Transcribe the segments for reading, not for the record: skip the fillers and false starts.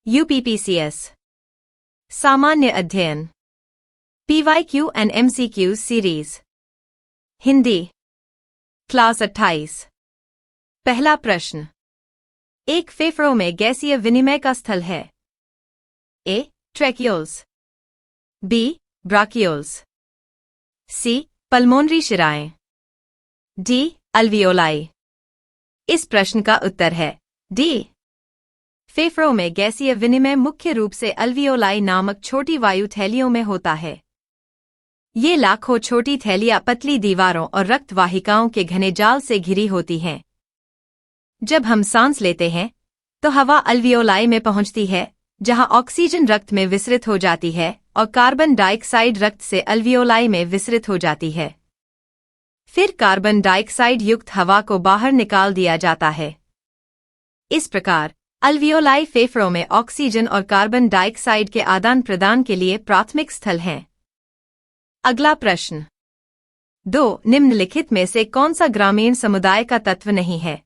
UPPCS सामान्य अध्ययन PYQ and MCQ series Hindi class 28 पहला प्रश्न एक फेफड़ों में गैसीय विनिमय का स्थल है। A. Tracheoles B. Bronchioles C. Pulmonary शिराएं D. अल्वियोलाई। इस प्रश्न का उत्तर है D. फेफड़ों में गैसीय विनिमय मुख्य रूप से अल्वियोलाई नामक छोटी वायु थैलियों में होता है। ये लाखों छोटी थैलियां पतली दीवारों और रक्त वाहिकाओं के घने जाल से घिरी होती हैं। जब हम सांस लेते हैं तो हवा अल्वियोलाई में पहुंचती है, जहां ऑक्सीजन रक्त में विसरित हो जाती है और कार्बन डाइऑक्साइड रक्त से अल्वियोलाई में विसरित हो जाती है। फिर कार्बन डाइऑक्साइड युक्त हवा को बाहर निकाल दिया जाता है। इस प्रकार अल्वियोलाई फेफड़ों में ऑक्सीजन और कार्बन डाइऑक्साइड के आदान प्रदान के लिए प्राथमिक स्थल हैं। अगला प्रश्न 2. निम्नलिखित में से कौन सा ग्रामीण समुदाय का तत्व नहीं है?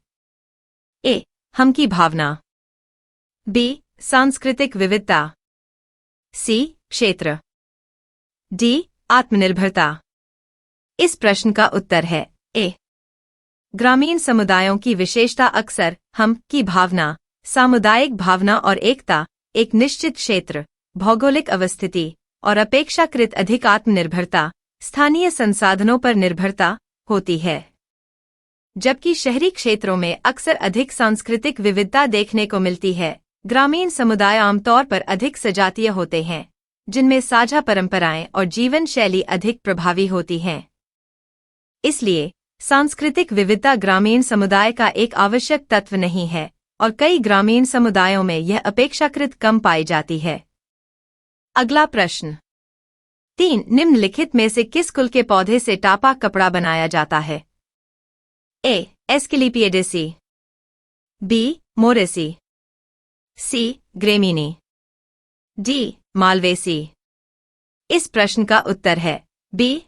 A. हम की भावना B. सांस्कृतिक विविधता C. क्षेत्र D. आत्मनिर्भरता। इस प्रश्न का उत्तर है A. ग्रामीण समुदायों की विशेषता अक्सर हम की भावना, सामुदायिक भावना और एकता, एक निश्चित क्षेत्र, भौगोलिक अवस्थिति और अपेक्षाकृत अधिक आत्मनिर्भरता, स्थानीय संसाधनों पर निर्भरता होती है। जबकि शहरी क्षेत्रों में अक्सर अधिक सांस्कृतिक विविधता देखने को मिलती है, ग्रामीण समुदाय आमतौर पर अधिक सजातीय होते हैं, जिनमें साझा परंपराएं और जीवन शैली अधिक प्रभावी होती हैं। इसलिए सांस्कृतिक विविधता ग्रामीण समुदाय का एक आवश्यक तत्व नहीं है और कई ग्रामीण समुदायों में यह अपेक्षाकृत कम पाई जाती है। अगला प्रश्न 3. निम्नलिखित में से किस कुल के पौधे से टापा कपड़ा बनाया जाता है? A. एस्किलिपिएडेसी B. Moraceae C. Gramineae D. Malvaceae. इस प्रश्न का उत्तर है B.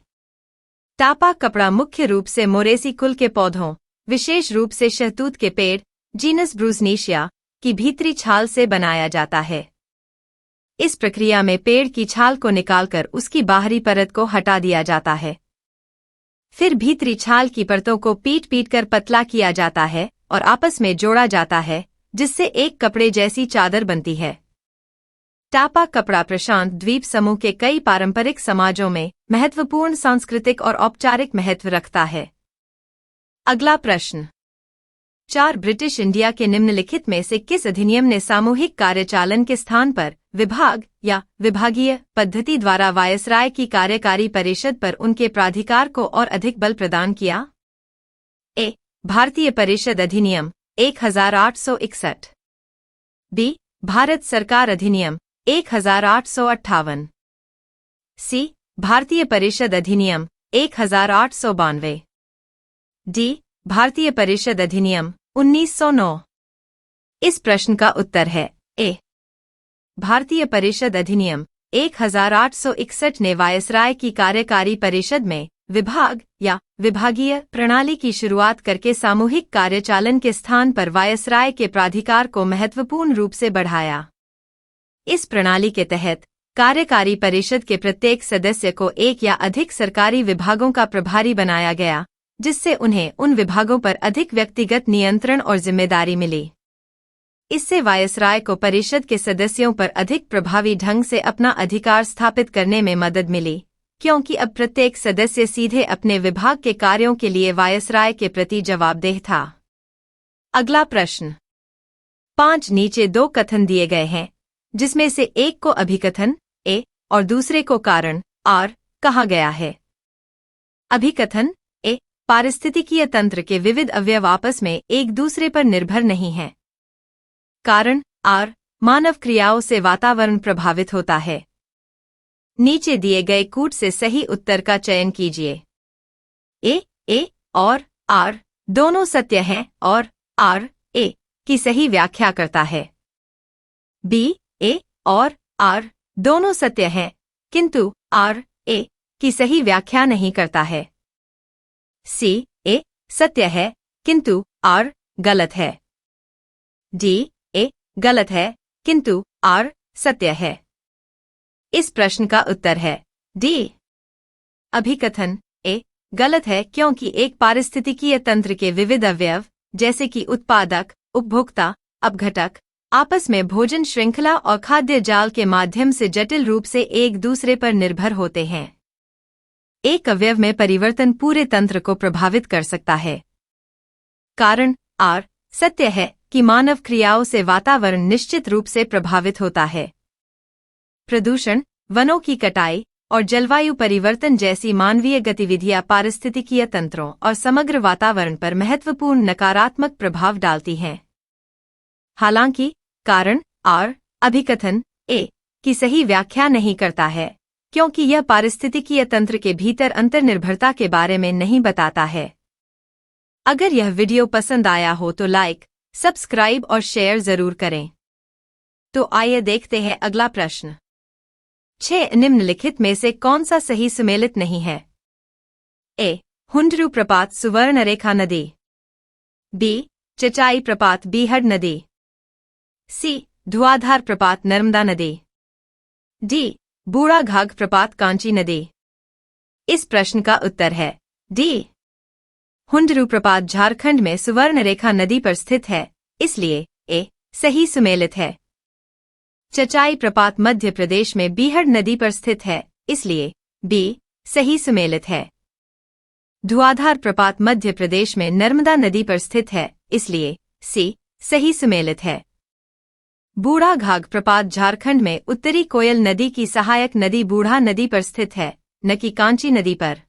टापा कपड़ा मुख्य रूप से मोरेसी कुल के पौधों, विशेष रूप से शहतूत के पेड़ जीनस ब्रूसनीशिया की भीतरी छाल से बनाया जाता है। इस प्रक्रिया में पेड़ की छाल को निकालकर उसकी बाहरी परत को हटा दिया जाता है। फिर भीतरी छाल की परतों को पीट कर पतला किया जाता है और आपस में जोड़ा जाता है, जिससे एक कपड़े जैसी चादर बनती है। टापा कपड़ा प्रशांत द्वीप समूह के कई पारंपरिक समाजों में महत्वपूर्ण सांस्कृतिक और औपचारिक महत्व रखता है। अगला प्रश्न 4. ब्रिटिश इंडिया के निम्नलिखित में से किस अधिनियम ने सामूहिक कार्यचालन के स्थान पर विभाग या विभागीय पद्धति द्वारा वायसराय की कार्यकारी परिषद पर उनके प्राधिकार को और अधिक बल प्रदान किया? A. भारतीय परिषद अधिनियम 1861 B. भारत सरकार अधिनियम 1858 C. भारतीय परिषद अधिनियम 1892 D. भारतीय परिषद अधिनियम 1909। इस प्रश्न का उत्तर है A. भारतीय परिषद अधिनियम 1861 ने वायसराय की कार्यकारी परिषद में विभाग या विभागीय प्रणाली की शुरुआत करके सामूहिक कार्यचालन के स्थान पर वायसराय के प्राधिकार को महत्वपूर्ण रूप से बढ़ाया। इस प्रणाली के तहत कार्यकारी परिषद के प्रत्येक सदस्य को एक या अधिक सरकारी विभागों का प्रभारी बनाया गया, जिससे उन्हें उन विभागों पर अधिक व्यक्तिगत नियंत्रण और जिम्मेदारी मिली। इससे वायसराय को परिषद के सदस्यों पर अधिक प्रभावी ढंग से अपना अधिकार स्थापित करने में मदद मिली, क्योंकि अब प्रत्येक सदस्य सीधे अपने विभाग के कार्यों के लिए वायसराय के प्रति जवाबदेह था। अगला प्रश्न 5. नीचे 2 कथन दिए गए हैं, जिसमें से एक को अभिकथन A और दूसरे को कारण R कहा गया है। अभिकथन A. पारिस्थितिकीय तंत्र के विविध अवयव आपस में एक दूसरे पर निर्भर नहीं हैं। कारण R. मानव क्रियाओं से वातावरण प्रभावित होता है। नीचे दिए गए कूट से सही उत्तर का चयन कीजिए। A और R दोनों सत्य हैं और R A की सही व्याख्या करता है। B और R दोनों सत्य हैं, किंतु R A की सही व्याख्या नहीं करता है। C सत्य है, किंतु R गलत है। D गलत है, किंतु आर सत्य है। इस प्रश्न का उत्तर है डी। अभिकथन ए गलत है, क्योंकि एक पारिस्थितिकीय तंत्र के विविध अवयव जैसे कि उत्पादक, उपभोक्ता, अपघटक आपस में भोजन श्रृंखला और खाद्य जाल के माध्यम से जटिल रूप से एक दूसरे पर निर्भर होते हैं। एक अवयव में परिवर्तन पूरे तंत्र को प्रभावित कर सकता है। कारण आर सत्य है कि मानव क्रियाओं से वातावरण निश्चित रूप से प्रभावित होता है। प्रदूषण, वनों की कटाई और जलवायु परिवर्तन जैसी मानवीय गतिविधियां पारिस्थितिकीय तंत्रों और समग्र वातावरण पर महत्वपूर्ण नकारात्मक प्रभाव डालती हैं। हालांकि कारण आर अभिकथन ए की सही व्याख्या नहीं करता है, क्योंकि यह पारिस्थितिकीय तंत्र के भीतर अंतर्निर्भरता के बारे में नहीं बताता है। अगर यह वीडियो पसंद आया हो तो लाइक, सब्सक्राइब और शेयर जरूर करें। तो आइए देखते हैं अगला प्रश्न। 6 निम्नलिखित में से कौन सा सही सुमेलित नहीं है? ए हुंडरू प्रपात सुवर्णरेखा नदी, बी चचाई प्रपात बीहड़ नदी, सी धुआधार प्रपात नर्मदा नदी, डी बूढ़ा घाघ प्रपात कांची नदी। इस प्रश्न का उत्तर है डी। हुंडरू प्रपात झारखंड में सुवर्णरेखा नदी पर स्थित है, इसलिए ए सही सुमेलित है। चचाई प्रपात मध्य प्रदेश में बीहड़ नदी पर स्थित है, इसलिए बी सही सुमेलित है। धुआधार प्रपात मध्य प्रदेश में नर्मदा नदी पर स्थित है, इसलिए सी सही सुमेलित है। बूढ़ा घाघ प्रपात झारखंड में उत्तरी कोयल नदी की सहायक नदी बूढ़ा नदी पर स्थित है, न कि कांची नदी पर।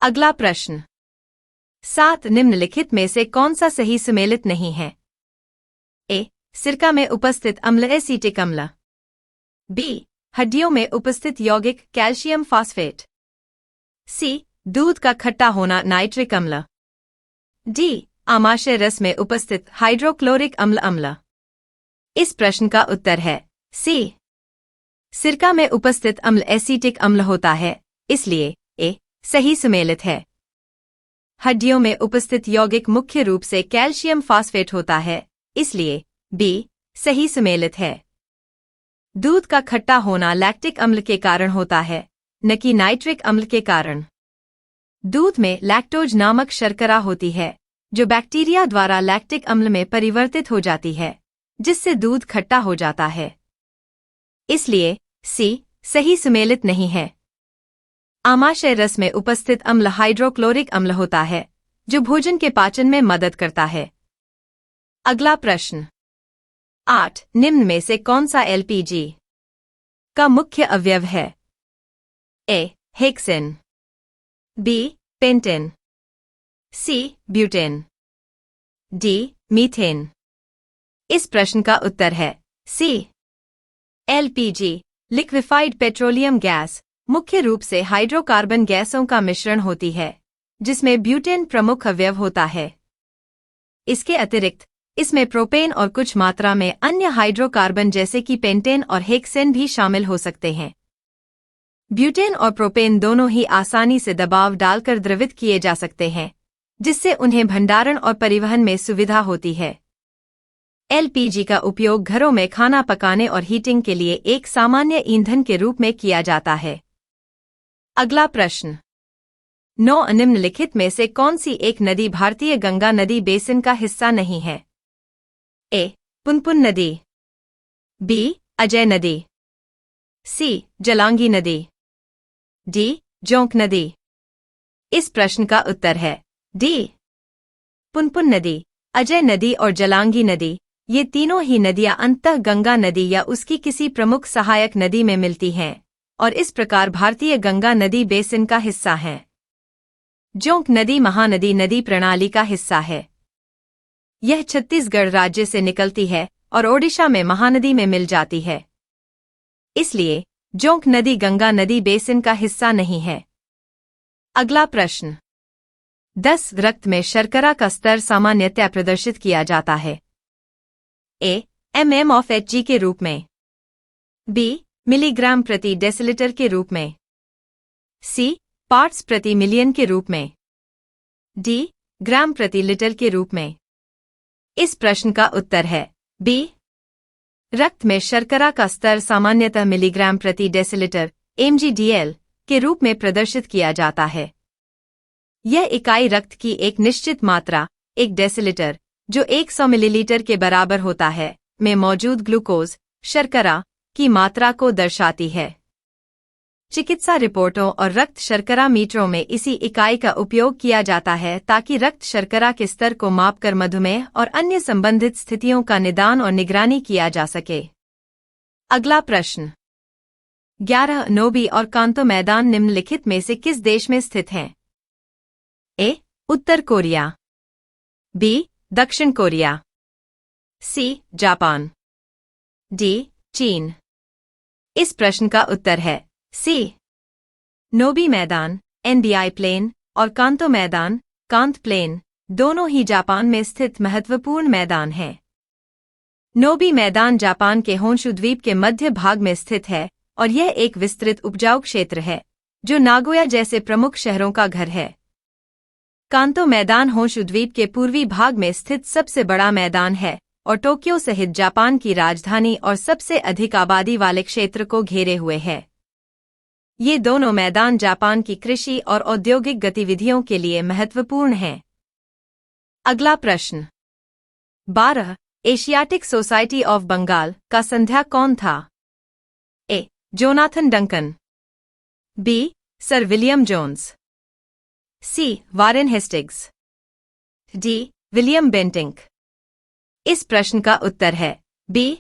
अगला प्रश्न। 7 निम्नलिखित में से कौन सा सही सुमेलित नहीं है? ए सिरका में उपस्थित अम्ल एसीटिक अम्ल, बी हड्डियों में उपस्थित यौगिक कैल्शियम फॉस्फेट, सी दूध का खट्टा होना नाइट्रिक अम्ल, डी आमाशय रस में उपस्थित हाइड्रोक्लोरिक अम्ल अम्ल। इस प्रश्न का उत्तर है सी। सिरका में उपस्थित अम्ल एसीटिक अम्ल होता है, इसलिए ए सही सुमेलित है। हड्डियों में उपस्थित यौगिक मुख्य रूप से कैल्शियम फॉस्फेट होता है, इसलिए बी सही सुमेलित है। दूध का खट्टा होना लैक्टिक अम्ल के कारण होता है, न कि नाइट्रिक अम्ल के कारण। दूध में लैक्टोज नामक शर्करा होती है, जो बैक्टीरिया द्वारा लैक्टिक अम्ल में परिवर्तित हो जाती है, जिससे दूध खट्टा हो जाता है। इसलिए सी सही सुमेलित नहीं है। आमाशय रस में उपस्थित अम्ल हाइड्रोक्लोरिक अम्ल होता है, जो भोजन के पाचन में मदद करता है। अगला प्रश्न। 8 निम्न में से कौन सा एलपीजी का मुख्य अवयव है? A hexane, B pentane, C butane, D methane. इस प्रश्न का उत्तर है C. LPG liquefied petroleum gas मुख्य रूप से हाइड्रोकार्बन गैसों का मिश्रण होती है, जिसमें ब्यूटेन प्रमुख अवयव होता है। इसके अतिरिक्त इसमें प्रोपेन और कुछ मात्रा में अन्य हाइड्रोकार्बन जैसे कि पेंटेन और हेक्सेन भी शामिल हो सकते हैं। ब्यूटेन और प्रोपेन दोनों ही आसानी से दबाव डालकर द्रवित किए जा सकते हैं, जिससे उन्हें भंडारण और परिवहन में सुविधा होती है। एलपीजी का उपयोग घरों में खाना पकाने और हीटिंग के लिए एक सामान्य ईंधन के रूप में किया जाता है। अगला प्रश्न। 9 निम्नलिखित में से कौन सी एक नदी भारतीय गंगा नदी बेसिन का हिस्सा नहीं है? ए पुनपुन नदी, बी अजय नदी, सी जलांगी नदी, डी जोंक नदी। इस प्रश्न का उत्तर है डी। पुनपुन नदी, अजय नदी और जलांगी नदी ये तीनों ही नदियां अंततः गंगा नदी या उसकी किसी प्रमुख सहायक नदी में मिलती हैं और इस प्रकार भारतीय गंगा नदी बेसिन का हिस्सा हैं। जोंक नदी महानदी नदी प्रणाली का हिस्सा है। यह छत्तीसगढ़ राज्य से निकलती है और ओडिशा में महानदी में मिल जाती है। इसलिए जोंक नदी गंगा नदी बेसिन का हिस्सा नहीं है। अगला प्रश्न। 10 रक्त में शर्करा का स्तर सामान्यतः प्रदर्शित किया जाता है। ए mmHg के रूप में, बी मिलीग्राम प्रति डेसिलीटर के रूप में, सी पार्ट्स प्रति मिलियन के रूप में, डी ग्राम प्रति लीटर के रूप में। इस प्रश्न का उत्तर है बी। रक्त में शर्करा का स्तर सामान्यतः मिलीग्राम प्रति डेसिलीटर (mg/dl) के रूप में प्रदर्शित किया जाता है। यह इकाई रक्त की एक निश्चित मात्रा, 1 डेसिलीटर, जो 100 मिलीलीटर के बराबर होता है, में मौजूद ग्लूकोज, शर्करा, की मात्रा को दर्शाती है। चिकित्सा रिपोर्टों और रक्त शर्करा मीटरों में इसी इकाई का उपयोग किया जाता है ताकि रक्त शर्करा के स्तर को मापकर मधुमेह और अन्य संबंधित स्थितियों का निदान और निगरानी किया जा सके। अगला प्रश्न 11 नोबी और कांतो मैदान निम्नलिखित में से किस देश में स्थित हैं? ए. उत्तर कोरिया, बी. दक्षिण कोरिया, सी. Japan, D. चीन। इस प्रश्न का उत्तर है सी। नोबी मैदान एनबीआई प्लेन और कांतो मैदान कांत प्लेन दोनों ही जापान में स्थित महत्वपूर्ण मैदान हैं। नोबी मैदान जापान के होन्शु द्वीप के मध्य भाग में स्थित है और यह एक विस्तृत उपजाऊ क्षेत्र है जो नागोया जैसे प्रमुख शहरों का घर है। कांतो मैदान होन्शु द्वीप के पूर्वी भाग में स्थित सबसे बड़ा मैदान है और टोक्यो सहित जापान की राजधानी और सबसे अधिक आबादी वाले क्षेत्र को घेरे हुए है। ये दोनों मैदान जापान की कृषि और औद्योगिक गतिविधियों के लिए महत्वपूर्ण हैं। अगला प्रश्न 12 एशियाटिक सोसाइटी ऑफ बंगाल का संध्या कौन था? A. Jonathan Duncan, B. Sir William Jones, C. Warren Hastings, D. William Bentinck. इस प्रश्न का उत्तर है B.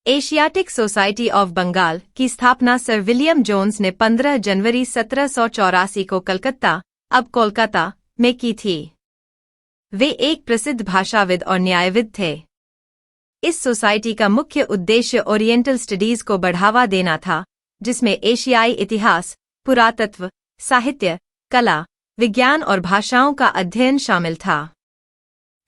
Asiatic Society of Bengal की स्थापना सर विलियम जोन्स ने 15 जनवरी 1784 को कलकत्ता, अब कोलकाता, में की थी। वे एक प्रसिद्ध भाषाविद और न्यायविद थे। इस सोसाइटी का मुख्य उद्देश्य ओरिएंटल स्टडीज को बढ़ावा देना था, जिसमें एशियाई इतिहास, पुरातत्व, साहित्य, कला, विज्ञान और भाषाओं का अध्ययन शामिल था।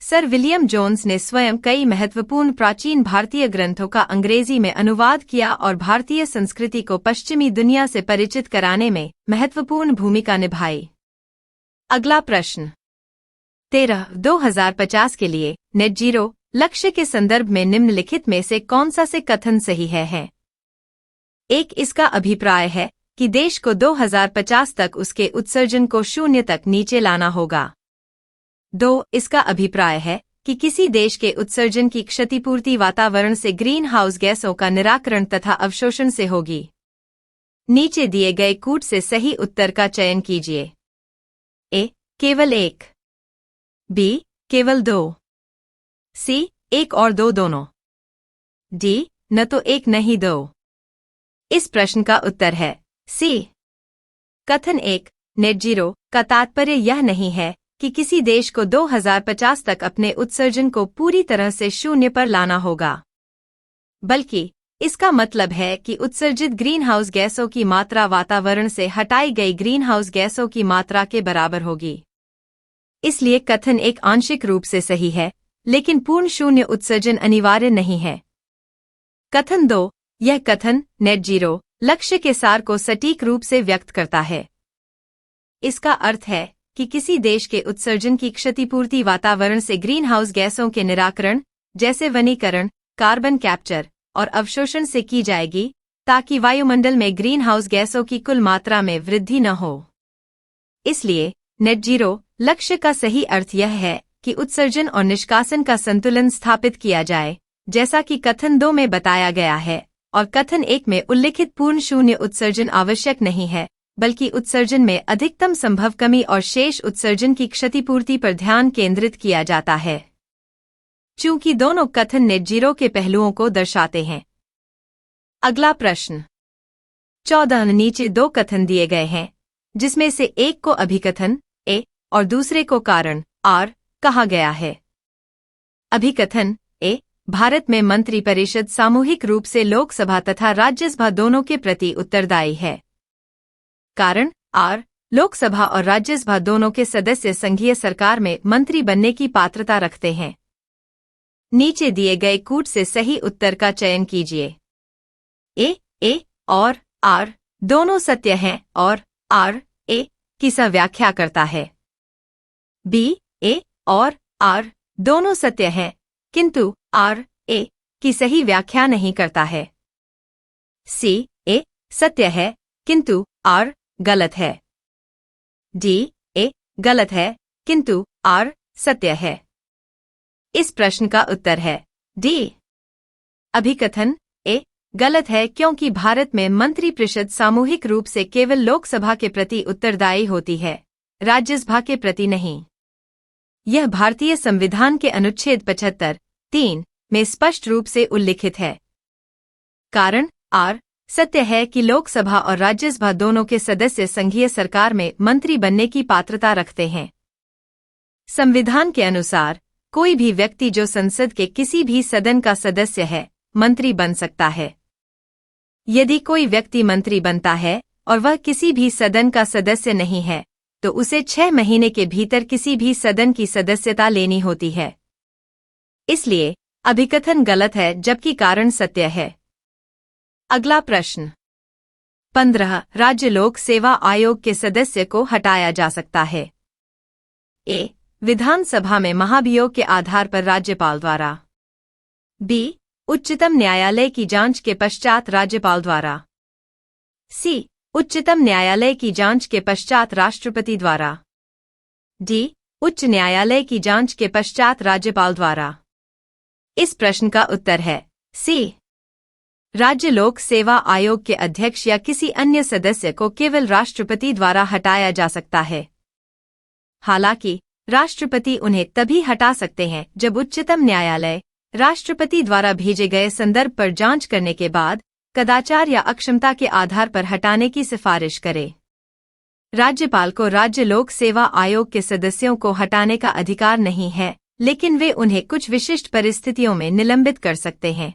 सर विलियम जोन्स ने स्वयं कई महत्वपूर्ण प्राचीन भारतीय ग्रंथों का अंग्रेजी में अनुवाद किया और भारतीय संस्कृति को पश्चिमी दुनिया से परिचित कराने में महत्वपूर्ण भूमिका निभाई। अगला प्रश्न 13 2050 के लिए नेट जीरो लक्ष्य के संदर्भ में निम्नलिखित में से कौन सा से कथन सही है? एक. इसका अभिप्राय है कि देश को 2050 तक उसके उत्सर्जन को 0 तक नीचे लाना होगा। 2. इसका अभिप्राय है कि किसी देश के उत्सर्जन की क्षतिपूर्ति वातावरण से ग्रीन हाउस गैसों का निराकरण तथा अवशोषण से होगी। नीचे दिए गए कूट से सही उत्तर का चयन कीजिए। ए. केवल 1, बी. केवल 2, सी. 1 और 2 दोनों, डी. न तो 1 न ही 2। इस प्रश्न का उत्तर है सी। कथन 1 नेट जीरो का तात्पर्य यह नहीं है कि किसी देश को 2050 तक अपने उत्सर्जन को पूरी तरह से 0 पर लाना होगा, बल्कि इसका मतलब है कि उत्सर्जित ग्रीनहाउस गैसों की मात्रा वातावरण से हटाई गई ग्रीनहाउस गैसों की मात्रा के बराबर होगी। इसलिए कथन 1 आंशिक रूप से सही है, लेकिन पूर्ण 0 उत्सर्जन अनिवार्य नहीं है। कथन 2 यह कथन नेट जीरो लक्ष्य के सार को सटीक रूप से व्यक्त करता है। इसका अर्थ है कि किसी देश के उत्सर्जन की क्षतिपूर्ति वातावरण से ग्रीनहाउस गैसों के निराकरण, जैसे वनीकरण, कार्बन कैप्चर और अवशोषण से की जाएगी, ताकि वायुमंडल में ग्रीनहाउस गैसों की कुल मात्रा में वृद्धि न हो। इसलिए नेट जीरो लक्ष्य का सही अर्थ यह है कि उत्सर्जन और निष्कासन का संतुलन स्थापित किया जाए, जैसा कि कथन 2 में बताया गया है, और कथन 1 में उल्लिखित पूर्ण 0 उत्सर्जन आवश्यक नहीं है, बल्कि उत्सर्जन में अधिकतम संभव कमी और शेष उत्सर्जन की क्षतिपूर्ति पर ध्यान केंद्रित किया जाता है। चूंकि दोनों कथन नेट जीरो के पहलुओं को दर्शाते हैं। अगला प्रश्न 14 नीचे 2 कथन दिए गए हैं, जिसमें से एक को अभिकथन ए और दूसरे को कारण आर कहा गया है। अभिकथन ए भारत में मंत्रिपरिषद सामूहिक रूप से लोकसभा तथा राज्यसभा दोनों के प्रति उत्तरदायी है। कारण आर लोकसभा और राज्यसभा दोनों के सदस्य संघीय सरकार में मंत्री बनने की पात्रता रखते हैं। नीचे दिए गए कूट से सही उत्तर का चयन कीजिए। ए और आर दोनों सत्य हैं और आर ए की व्याख्या करता है। बी ए और आर दोनों सत्य हैं, किंतु आर ए की सही व्याख्या नहीं करता है। सी ए सत्य है किंतु आर गलत है। डी ए गलत है किंतु आर सत्य है। इस प्रश्न का उत्तर है डी। अभिकथन ए गलत है क्योंकि भारत में मंत्रिपरिषद सामूहिक रूप से केवल लोकसभा के प्रति उत्तरदायी होती है, राज्यसभा के प्रति नहीं। यह भारतीय संविधान के अनुच्छेद 75(3) में स्पष्ट रूप से उल्लिखित है। कारण आर सत्य है कि लोकसभा और राज्यसभा दोनों के सदस्य संघीय सरकार में मंत्री बनने की पात्रता रखते हैं। संविधान के अनुसार कोई भी व्यक्ति जो संसद के किसी भी सदन का सदस्य है, मंत्री बन सकता है। यदि कोई व्यक्ति मंत्री बनता है और वह किसी भी सदन का सदस्य नहीं है, तो उसे 6 महीने के भीतर किसी भी सदन की सदस्यता लेनी होती है। इसलिए अभिकथन गलत है जबकि कारण सत्य है। अगला प्रश्न 15 राज्य लोक सेवा आयोग के सदस्य को हटाया जा सकता है। ए विधानसभा में महाभियोग के आधार पर राज्यपाल द्वारा। बी उच्चतम न्यायालय की जांच के पश्चात राज्यपाल द्वारा। सी उच्चतम न्यायालय की जांच के पश्चात राष्ट्रपति द्वारा। डी उच्च न्यायालय की जांच के पश्चात राज्यपाल द्वारा। इस प्रश्न का उत्तर है सी। राज्य लोक सेवा आयोग के अध्यक्ष या किसी अन्य सदस्य को केवल राष्ट्रपति द्वारा हटाया जा सकता है। हालांकि राष्ट्रपति उन्हें तभी हटा सकते हैं जब उच्चतम न्यायालय राष्ट्रपति द्वारा भेजे गए संदर्भ पर जांच करने के बाद कदाचार या अक्षमता के आधार पर हटाने की सिफारिश करे। राज्यपाल को राज्य लोक सेवा आयोग के सदस्यों को हटाने का अधिकार नहीं है, लेकिन वे उन्हें कुछ विशिष्ट परिस्थितियों में निलंबित कर सकते हैं।